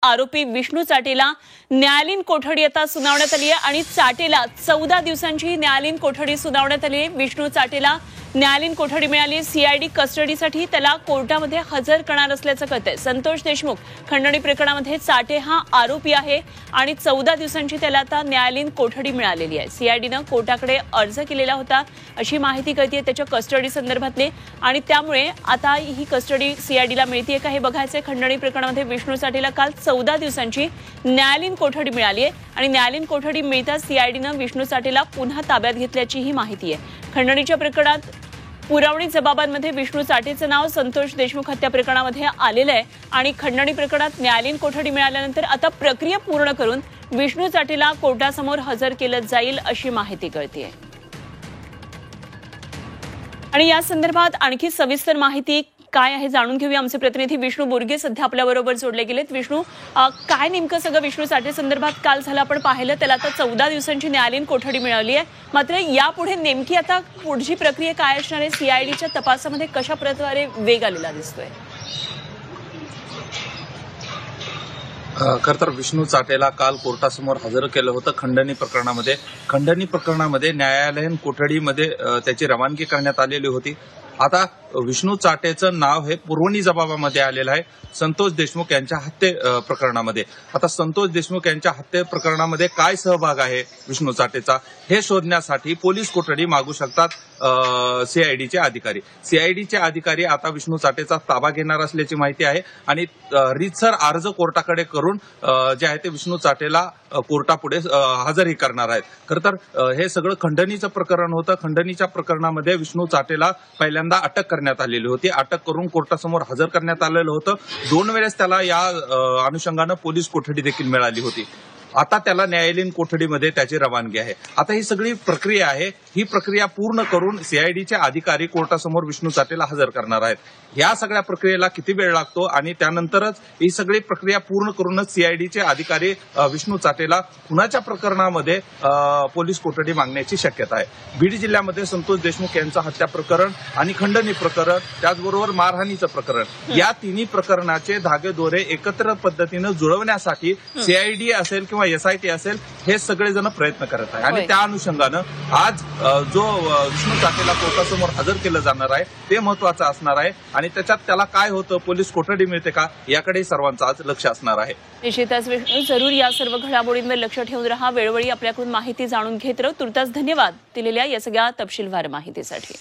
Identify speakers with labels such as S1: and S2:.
S1: आरोपी विष्णू चाटेला न्यायालयीन कोठडी आता सुनावण्यात आली आहे आणि चाटेला 14 दिवसांची न्यायालयीन कोठडी सुनावण्यात आली आहे। विष्णू चाटेला न्यायालयीन कोठडी मिळाली। सीआयडी कस्टडीसाठी त्याला कोर्टामध्ये हजर करणार असल्याचं कळतंय। संतोष देशमुख खंडणी प्रकरणामध्ये चाटे हा आरोपी आहे आणि 14 दिवसांची त्याला आता न्यायालयीन कोठडी मिळालेली आहे। सीआयडीनं कोर्टाकडे अर्ज केलेला होता अशी माहिती कळतेय त्याच्या कस्टडी संदर्भातली आणि त्यामुळे आता ही कस्टडी सीआयडीला मिळतेय का हे बघायचंय। खंडणी प्रकरणामध्ये विष्णू चाटेला काल 14 दिवसांची न्यायालयीन कोठडी मिळाली आहे आणि न्यायालयीन कोठडी मिळताच सीआयडीनं विष्णू चाटेला पुन्हा ताब्यात घेतल्याची ही माहिती आहे। खंडणीच्या प्रकरणात पुरवणी जबाबांमध्ये विष्णू चाटेचं नाव संतोष देशमुख हत्या प्रकरणामध्ये आलेलं आहे आणि खंडणी प्रकरणात न्यायालयीन कोठडी मिळाल्यानंतर आता प्रक्रिया पूर्ण करून विष्णू चाटेला कोर्टासमोर हजर केलं जाईल अशी माहिती कळतेय। आणि या संदर्भात आणखी सविस्तर माहिती काय आहे जाणून घेऊया। आमचे प्रतिनिधी विष्णू बोरगे सध्या आपल्याबरोबर जोडले गेलेत। विष्णू, काय नेमकं सगळं विष्णू चाटे संदर्भात काल झालं आपण पाहिलं, त्याला आता 14 दिवसांची न्यायालयीन कोठडी मिळाली आहे। मात्र यापुढे नेमकी आता पुढची प्रक्रिया काय असणार आहे? सीआयडीच्या तपासामध्ये कशा प्रकारे वेग आलेला दिसतोय?
S2: खरं तर विष्णू चाटेला काल कोर्टासमोर हजर केलं होतं खंडणी प्रकरणामध्ये न्यायालयीन कोठडीमध्ये त्याची रवानगी करण्यात आलेली होती। आता विष्णू चाटेचं नाव हे पुरवणी जबाबामध्ये आलेलं आहे संतोष देशमुख यांच्या हत्ये प्रकरणामध्ये। आता संतोष देशमुख यांच्या हत्ये प्रकरणामध्ये काय सहभाग आहे विष्णू चाटेचा हे शोधण्यासाठी पोलीस कोठडी मागू शकतात सीआयडीचे अधिकारी। सीआयडीचे अधिकारी आता विष्णू चाटेचा ताबा घेणार असल्याची माहिती आहे आणि रीतसर अर्ज कोर्टाकडे करून जे आहे ते विष्णू चाटेला कोर्टापुढे हजरही करणार आहेत। खरं तर हे सगळं खंडणीचं प्रकरण होतं। खंडणीच्या प्रकरणामध्ये विष्णू चाटेला पहिल्यांदा अटक करण्यात आलेली होती। अटक करून कोर्टासमोर हजर करण्यात आलेलं होतं। 2 वेळेस त्याला या अनुषंगानं पोलीस कोठडी देखील मिळाली होती। आता त्याला न्यायालयीन कोठडीमध्ये त्याची रवानगी आहे। आता ही सगळी प्रक्रिया आहे, ही प्रक्रिया पूर्ण करून सीआयडीचे अधिकारी कोर्टासमोर विष्णू चाटेला हजर करणार आहेत। या सगळ्या प्रक्रियेला किती वेळ लागतो आणि त्यानंतरच ही सगळी प्रक्रिया पूर्ण करूनच सीआयडीचे अधिकारी विष्णू चाटेला कुणाच्या प्रकरणामध्ये पोलीस कोठडी मागण्याची शक्यता आहे। बीड जिल्ह्यामध्ये संतोष देशमुख यांचं हत्या प्रकरण आणि खंडणी प्रकरण त्याचबरोबर मारहाणीचं प्रकरण, या तिन्ही प्रकरणाचे धागेदोरे एकत्र पद्धतीनं जुळवण्यासाठी सीआयडी असेल किंवा एसआयटी असेल हे सगळेजण प्रयत्न करत आहे आणि त्या अनुषंगानं आज जो विष्णू चाटेला कोर्टासमोर हजर केलं जाणार आहे ते महत्वाचं असणार आहे आणि त्याच्यात त्याला काय होतं, पोलीस कोठडी मिळते का याकडे सर्वांचं आज लक्ष असणार आहे।
S1: निश्चितच विष्णू, जरूर या सर्व घडामोडींवर लक्ष ठेवून राहा। वेळोवेळी आपल्याकडून माहिती जाणून घेत राहू। तुर्तास धन्यवाद दिलेल्या या सगळ्या तपशीलवार माहितीसाठी।